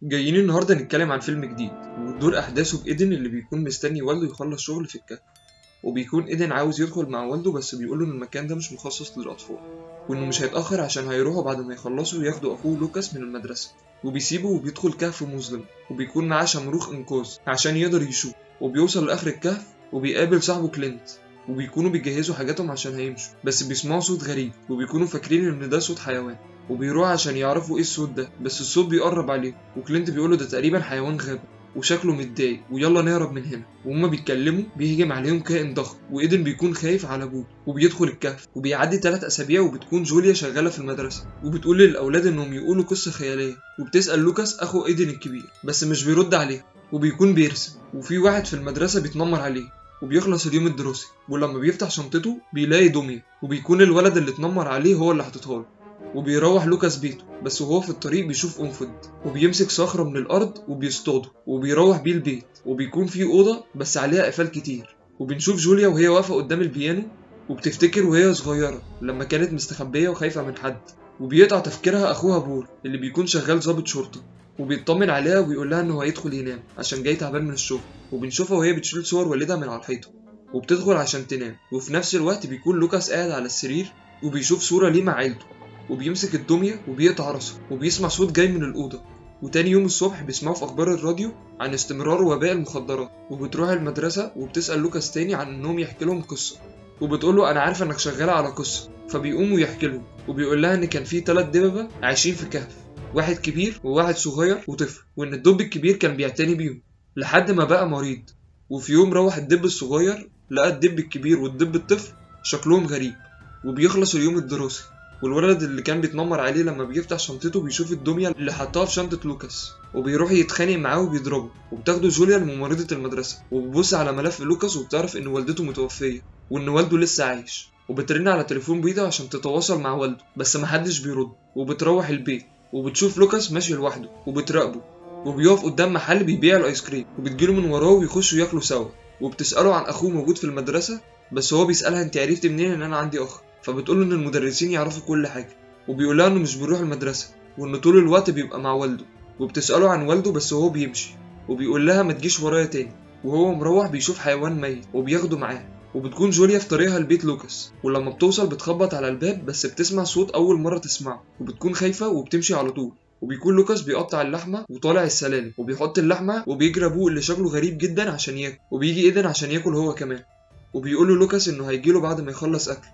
جايين النهارده نتكلم عن فيلم جديد ودور احداثه بايدن اللي بيكون مستني والده يخلص شغل في الكهف. وبيكون ايدن عاوز يدخل مع والده بس بيقوله ان المكان ده مش مخصص للاطفال، وانه مش هيتاخر عشان هيروحوا بعد ما يخلصوا ياخدوا اخوه لوكاس من المدرسه. وبيسيبه وبيدخل كهف مظلم وبيكون معاه شمروخ انقاذ عشان يقدر يشوف. وبيوصل لاخر الكهف وبيقابل صاحبه كلينت، وبيكونوا بيجهزوا حاجاتهم عشان هيمشوا، بس بيسمعوا صوت غريب وبيكونوا فاكرين ان ده صوت حيوان. وبيروح عشان يعرفوا ايه الصوت ده، بس الصوت بيقرب عليه وكلينت بيقوله ده تقريبا حيوان غابة وشكله متضايق ويلا نهرب من هنا. وهما بيتكلموا بيهجم عليهم كائن ضخم وايدن بيكون خايف على ابوه وبيدخل الكهف. وبيعدي 3 اسابيع وبتكون جوليا شغالة في المدرسة وبتقول للاولاد انهم يقولوا قصة خيالية، وبتسأل لوكاس اخو ايدن الكبير بس مش بيرد عليها وبيكون بيرسم. وفي واحد في المدرسة بيتنمر عليه وبيخلص اليوم الدراسي، ولما بيفتح شنطته بيلاقي دمية وبيكون الولد اللي اتنمر عليه هو اللي حاططها له. وبيروح لوكاس بيته، بس وهو في الطريق بيشوف قنفذ وبيمسك صخرة من الأرض وبيصطاده وبيروح بيه البيت. وبيكون فيه أوضة بس عليها قفال كتير، وبنشوف جوليا وهي واقفة قدام البيانو وبتفتكر وهي صغيرة لما كانت مستخبية وخايفة من حد. وبيقطع تفكيرها أخوها بول اللي بيكون شغال ضابط شرطة، وبيطمن عليها وبيقول لها إنه هيدخل ينام عشان جاي تعبان من الشغل. وبنشوفها وهي بتشيل صور والدها من على الحيطة وبتدخل عشان تنام. وفي نفس الوقت بيكون لوكاس قاعد على السرير وبيشوف صورة ليه مع عيلته، وبيمسك الدمية وبيقطع راسها وبيسمع صوت جاي من الأوضة. وتاني يوم الصبح بيسمعوا في أخبار الراديو عن استمرار وباء المخدرات. وبتروح المدرسة وبتسأل لوكاس تاني عن إنهم يحكي لهم قصة، وبتقوله أنا عارفة إنك شغالة على قصة. فبيقوم ويحكي لهم وبيقول لها إن كان في 3 دببة عايشين في كهف، واحد كبير وواحد صغير وطفل، وإن الدب الكبير كان بيعتني بيهم لحد ما بقى مريض. وفي يوم روح الدب الصغير لقى الدب الكبير والدب الطفل شكلهم غريب. وبيخلص اليوم الدراسي والولد اللي كان بيتنمر عليه لما بيفتح شنطته بيشوف الدمية اللي حطها في شنطة لوكاس وبيروح يتخانق معاه وبيضربه. وبتاخده جوليا لممرضة المدرسة وبتبص على ملف لوكاس وبتعرف ان والدته متوفية وان والده لسه عايش. وبترن على تليفون بيضة عشان تتواصل مع والده بس محدش بيرد. وبتروح البيت وبتشوف لوكاس ماشي لوحده وبتراقبه، وبيقف قدام محل بيبيع الايس كريم وبتجيله من وراه ويخشوا ياكلوا سوا. وبتسأله عن اخوه موجود في المدرسة، بس هو بيسألها انت عرفتي منين ان انا عندي اخ؟ فبتقوله ان المدرسين يعرفوا كل حاجة، وبيقولها انه مش بيروح المدرسة وانه طول الوقت بيبقى مع والده. وبتسأله عن والده بس هو بيمشي وبيقول لها ما تجيش ورايا تاني. وهو مروح بيشوف حيوان ميت وبياخده معاه. وبتكون جوليا في طريقها لبيت لوكاس، ولما بتوصل بتخبط على الباب بس بتسمع صوت اول مرة تسمعه وبتكون خايفة وبتمشي على طول. وبيكون لوكاس بيقطع اللحمة وطالع السلالم وبيحط اللحمة وبيجري ابوه اللي شكله غريب جدا عشان ياكل، وبيجي ايدن عشان ياكل هو كمان. وبيقوله لوكاس انه هيجيله بعد ما يخلص اكل،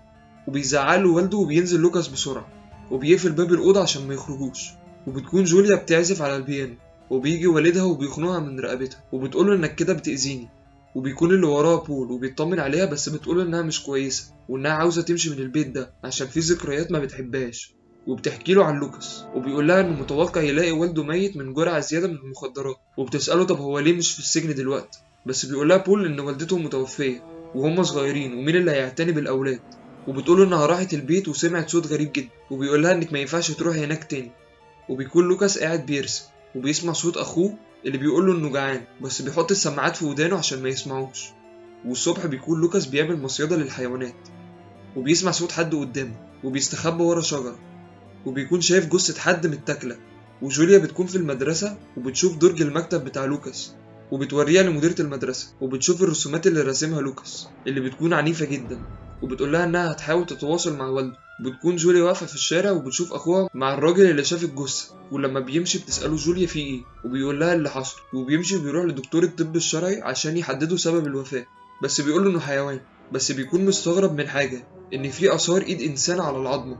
وبيزعله والده وبينزل لوكاس بسرعة وبيقفل باب الأوضة عشان ما يخرجوش. وبتكون جوليا بتعزف على البيانو وبيجي والدها وبيخنقها من رقبتها وبتقوله انك كده بتأذيني. وبيكون اللي وراها بول وبيطمن عليها بس بتقوله انها مش كويسة وانها عاوزة تمشي من البيت ده عشان فيه ذكريات ما بتحبهاش. وبتحكي له عن لوكاس وبيقول لها انه متوقع يلاقي والده ميت من جرعة زيادة من المخدرات. وبتسأله طب هو ليه مش في السجن دلوقتي؟ بس بيقول لها بول ان والدته متوفية وهم صغيرين ومين اللي هيعتني بالأولاد. وبتقوله انها راحت البيت وسمعت صوت غريب جدا وبيقولها انك ما ينفعش تروح هناك تاني. وبيكون لوكاس قاعد بيرسم وبيسمع صوت اخوه اللي بيقوله انه جعان بس بيحط السماعات في ودانه عشان ما يسمعوش. والصبح بيكون لوكاس بيعمل مصيدة للحيوانات وبيسمع صوت حد قدامه وبيستخبى ورا شجرة، وبيكون شايف جثة حد متاكلة. وجوليا بتكون في المدرسة وبتشوف درج المكتب بتاع لوكاس وبتوريها لمديرة المدرسة وبتشوف الرسومات اللي راسمها لوكاس اللي بتكون عنيفة جدا، وبتقول لها انها هتحاول تتواصل مع والده. بتكون جوليا واقفة في الشارع وبتشوف اخوها مع الراجل اللي شاف الجثة، ولما بيمشي بتسأله جوليا في ايه وبيقول لها اللي حصل. وبيمشي وبيروح لدكتور الطب الشرعي عشان يحددوا سبب الوفاة، بس بيقول له انه حيوان. بس بيكون مستغرب من حاجة ان في اثار ايد انسان على العظمة،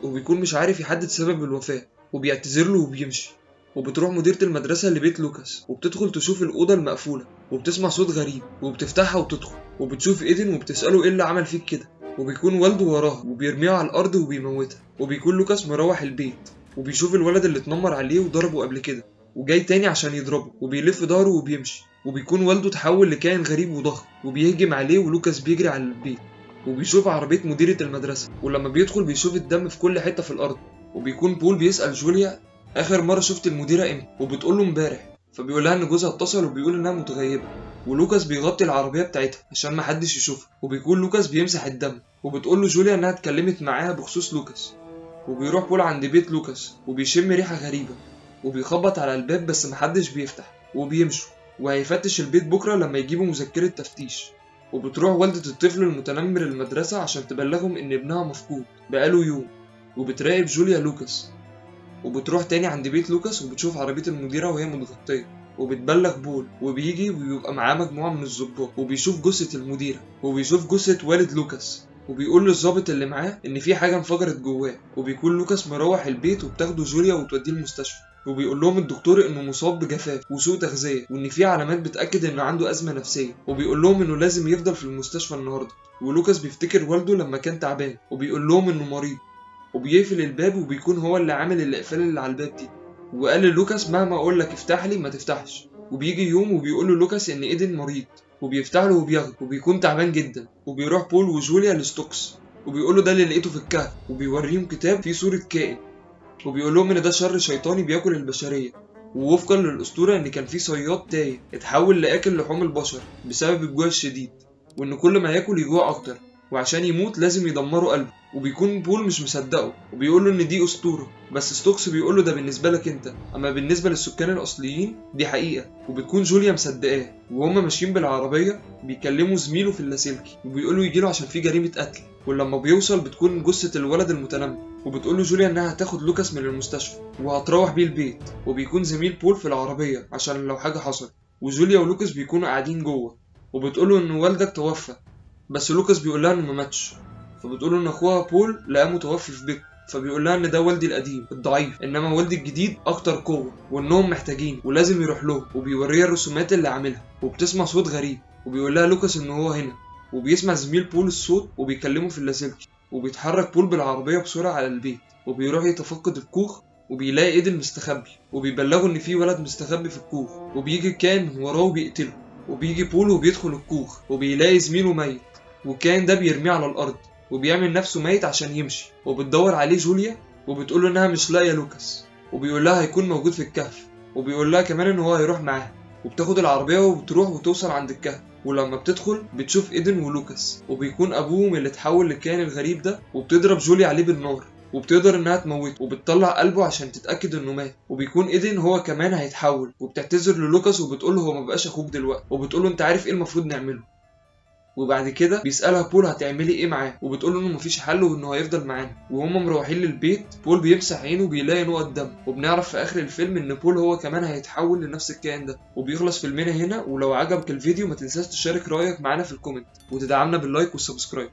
وبيكون مش عارف يحدد سبب الوفاة وبيعتذر له وبيمشي. وبتروح مديرة المدرسة لبيت لوكاس وبتدخل تشوف الأوضة المقفولة وبتسمع صوت غريب وبتفتحها وتدخل وبتشوف ايدن وبتسأله ايه اللي عمل فيك كده. وبيكون والده وراها وبيرميها على الأرض وبيموتها. وبيكون لوكاس مروح البيت وبيشوف الولد اللي اتنمر عليه وضربه قبل كده وجاي تاني عشان يضربه وبيلف ظهره وبيمشي. وبيكون والده تحول لكائن غريب وضخم وبيهجم عليه ولوكاس بيجري على البيت وبيشوف عربية مديرة المدرسة، ولما بيدخل بيشوف الدم في كل حتة في الأرض. وبيكون بول بيسأل جوليا آخر مرة شفت المديرة امتى وبتقوله امبارح، فبيقولها ان جوزها اتصل وبيقول انها متغيبة. ولوكاس بيغطي العربية بتاعتها عشان محدش يشوفها، وبيكون لوكاس بيمسح الدم وبتقوله جوليا انها اتكلمت معاها بخصوص لوكاس. وبيروح بول عند بيت لوكاس وبيشم ريحة غريبة وبيخبط على الباب بس محدش بيفتح وبيمشوا، وهيفتش البيت بكرة لما يجيبوا مذكرة تفتيش. وبتروح والدة الطفل المتنمر المدرسة عشان تبلغهم إن ابنها مفقود بقاله يوم، وبتراقب جوليا لوكاس. وبتروح تاني عند بيت لوكاس وبتشوف عربية المديرة وهي متغطية، وبتبلغ بول وبيجي وبيبقى معاه مجموعة من الضباط، وبيشوف جثة المديرة وبيشوف جثة والد لوكاس، وبيقول للظابط اللي معاه إن في حاجة انفجرت جواه. وبيكون لوكاس مروح البيت وبتاخده جوليا وتوديه المستشفى، وبيقول لهم الدكتور انه مصاب بجفاف وسوء تغذية وان في علامات بتأكد انه عنده أزمة نفسية، وبيقول لهم انه لازم يفضل في المستشفى النهارده. ولوكاس بيفتكر والده لما كان تعبان وبيقول لهم انه مريض، وبيقفل الباب وبيكون هو اللي عامل الاقفال اللي على الباب دي، وقال للوكاس مهما اقول لك افتح لي ما تفتحش. وبيجي يوم وبيقول له لوكاس ان ايدن مريض، وبيفتح له وبياخده وبيكون تعبان جدا. وبيروح بول وجوليا لستوكس وبيقول له ده اللي لقيته في الكهف، وبيوريهم كتاب فيه صورة كائن، وبيقول لهم ان ده شر شيطاني بياكل البشريه. ووفقا للاسطوره ان كان في صياد تايه اتحول لاكل لحوم البشر بسبب الجوع الشديد، وان كل ما ياكل يجوع اكتر، وعشان يموت لازم يدمروا قلبه. وبيكون بول مش مصدقه وبيقول له ان دي اسطوره، بس ستوكس بيقول له ده بالنسبه لك انت، اما بالنسبه للسكان الاصليين دي حقيقه. وبتكون جوليا مصدقاه، وهما ماشيين بالعربيه بيكلموا زميله في اللاسلكي وبيقولوا يجيله عشان في جريمه قتل. ولما بيوصل بتكون جثه الولد المتنمر، وبتقول له جوليا انها هتاخد لوكاس من المستشفى وهتروح بيه البيت. وبيكون زميل بول في العربيه عشان لو حاجه حصلت، وجوليا ولوكاس بيكونوا قاعدين جوه، وبتقول له ان والدك توفى، بس لوكاس بيقول لها انه ما ماتش. فبتقول له ان اخوها بول لقاه متوفي في بيته، فبيقول لها ان ده والدي القديم الضعيف، انما والدي الجديد اكتر قوه وانهم محتاجين ولازم يروح لهم. وبيوريها الرسومات اللي عاملها، وبتسمع صوت غريب، وبيقول لها لوكاس ان هو هنا. وبيسمع زميل بول الصوت وبيكلمه في اللاسلكي، وبيتحرك بول بالعربيه بسرعه على البيت، وبيروح يتفقد الكوخ وبيلاقي ايدن مستخبي، وبيبلغوا ان في ولد مستخبي في الكوخ، وبيجي كان من وراه وبيقتله. وبيجي بول وبيدخل الكوخ وبيلاقي زميله ميت، وكان ده بيرميه على الارض وبيعمل نفسه ميت عشان يمشي. وبتدور عليه جوليا وبتقوله انها مش لاقيه لوكاس، وبيقول لها هيكون موجود في الكهف، وبيقول لها كمان ان هو هيروح معاها. وبتاخد العربيه وبتروح وتوصل عند الكهف، ولما بتدخل بتشوف ايدن ولوكاس، وبيكون ابوهم اللي اتحول للكائن الغريب ده، وبتضرب جوليا عليه بالنار وبتقدر انها تموته، وبتطلع قلبه عشان تتاكد انه مات. وبيكون ايدن هو كمان هيتحول، وبتعتذر للوكاس وبتقوله هو مبقاش اخوك دلوقتي، وبتقوله انت عارف ايه المفروض نعمله. وبعد كده بيسألها بول هتعملي ايه معاه، وبتقوله انه مفيش حل وانه هيفضل معانا. وهم مروحين للبيت بول بيمسح عينه وبيلاقي نقط دم، وبنعرف في اخر الفيلم ان بول هو كمان هيتحول لنفس الكائن ده. وبيخلص فيلمنا هنا، ولو عجبك الفيديو ما تنساش تشارك رايك معانا في الكومنت، وتدعمنا باللايك والسبسكرايب.